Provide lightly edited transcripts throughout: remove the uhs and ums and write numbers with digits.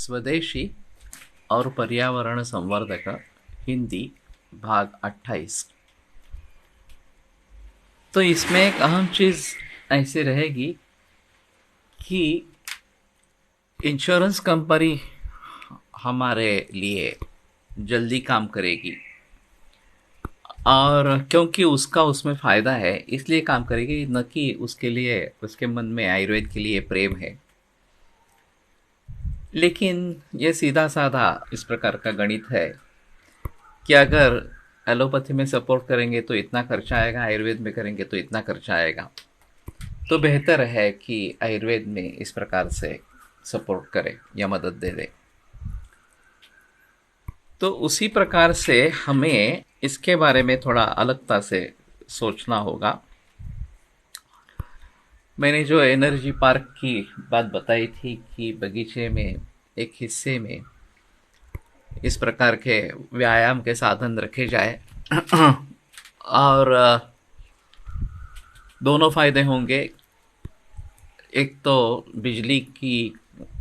स्वदेशी और पर्यावरण संवर्धक हिंदी भाग 28। तो इसमें एक अहम चीज़ ऐसी रहेगी कि इंश्योरेंस कंपनी हमारे लिए जल्दी काम करेगी और क्योंकि उसका उसमें फ़ायदा है इसलिए काम करेगी, न कि उसके लिए उसके मन में आयुर्वेद के लिए प्रेम है। लेकिन ये सीधा साधा इस प्रकार का गणित है कि अगर एलोपैथी में सपोर्ट करेंगे तो इतना खर्चा आएगा, आयुर्वेद में करेंगे तो इतना खर्चा आएगा। तो बेहतर है कि आयुर्वेद में इस प्रकार से सपोर्ट करे या मदद दे दे। तो उसी प्रकार से हमें इसके बारे में थोड़ा अलगता से सोचना होगा। मैंने जो एनर्जी पार्क की बात बताई थी कि बगीचे में एक हिस्से में इस प्रकार के व्यायाम के साधन रखे जाए और दोनों फायदे होंगे। एक तो बिजली की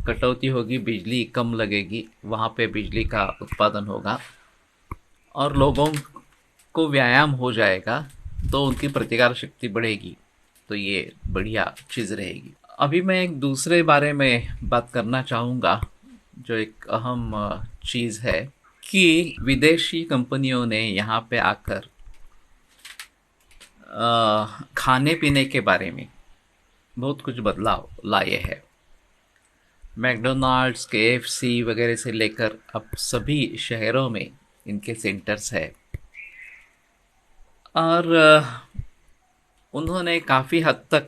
कटौती होगी, बिजली कम लगेगी, वहाँ पे बिजली का उत्पादन होगा और लोगों को व्यायाम हो जाएगा तो उनकी प्रतिकार शक्ति बढ़ेगी। तो ये बढ़िया चीज़ रहेगी। अभी मैं एक दूसरे बारे में बात करना चाहूँगा जो एक अहम चीज़ है कि विदेशी कंपनियों ने यहाँ पे आकर खाने पीने के बारे में बहुत कुछ बदलाव लाए हैं। मैकडोनाल्ड्स, केएफसी वगैरह से लेकर अब सभी शहरों में इनके सेंटर्स है और उन्होंने काफ़ी हद तक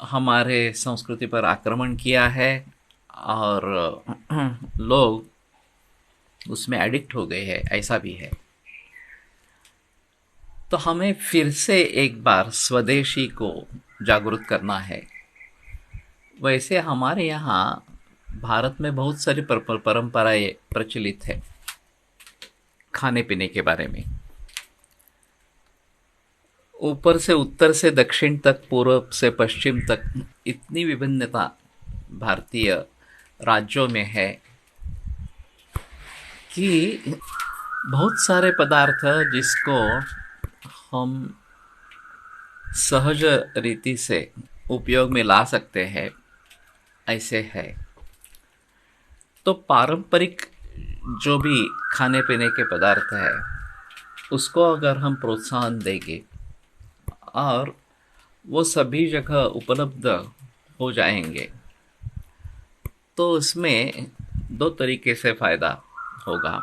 हमारे संस्कृति पर आक्रमण किया है और लोग उसमें एडिक्ट हो गए हैं, ऐसा भी है। तो हमें फिर से एक बार स्वदेशी को जागरूक करना है। वैसे हमारे यहाँ भारत में बहुत सारी परंपराएं प्रचलित है खाने पीने के बारे में। ऊपर से उत्तर से दक्षिण तक, पूर्व से पश्चिम तक इतनी विभिन्नता भारतीय राज्यों में है कि बहुत सारे पदार्थ जिसको हम सहज रीति से उपयोग में ला सकते हैं ऐसे है। तो पारंपरिक जो भी खाने पीने के पदार्थ है उसको अगर हम प्रोत्साहन देंगे और वो सभी जगह उपलब्ध हो जाएंगे तो इसमें दो तरीके से फ़ायदा होगा।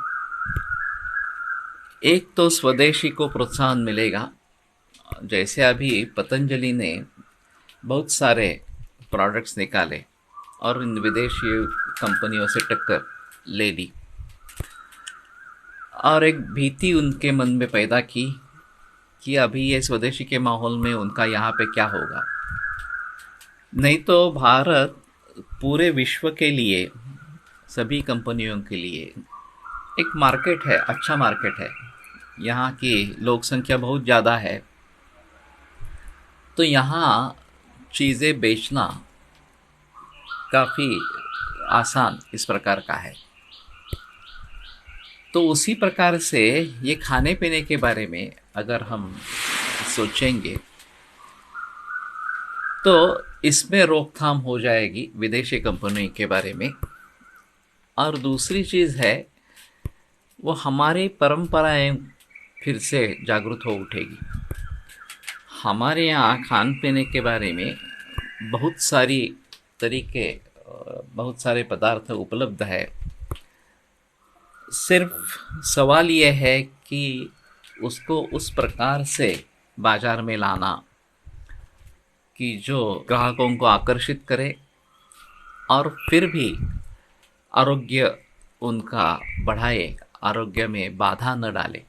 एक तो स्वदेशी को प्रोत्साहन मिलेगा, जैसे अभी पतंजलि ने बहुत सारे प्रोडक्ट्स निकाले और इन विदेशी कंपनियों से टक्कर ले ली और एक भीति उनके मन में पैदा की कि अभी ये स्वदेशी के माहौल में उनका यहाँ पे क्या होगा। नहीं तो भारत पूरे विश्व के लिए, सभी कंपनियों के लिए एक मार्केट है, अच्छा मार्केट है। यहाँ की लोक संख्या बहुत ज़्यादा है तो यहाँ चीज़ें बेचना काफ़ी आसान इस प्रकार का है। तो उसी प्रकार से ये खाने पीने के बारे में अगर हम सोचेंगे तो इसमें रोकथाम हो जाएगी विदेशी कंपनी के बारे में। और दूसरी चीज़ है वो हमारी परंपराएं फिर से जागरूक हो उठेगी। हमारे यहाँ खान पीने के बारे में बहुत सारी तरीके, बहुत सारे पदार्थ उपलब्ध है। सिर्फ सवाल ये है कि उसको उस प्रकार से बाजार में लाना कि जो ग्राहकों को आकर्षित करे और फिर भी आरोग्य उनका बढ़ाए, आरोग्य में बाधा न डाले।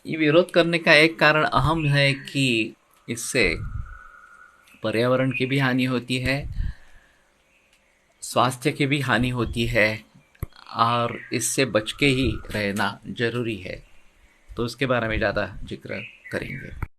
ये विरोध करने का एक कारण अहम है कि इससे पर्यावरण की भी हानि होती है, स्वास्थ्य की भी हानि होती है और इससे बच के ही रहना जरूरी है। तो उसके बारे में ज़्यादा जिक्र करेंगे।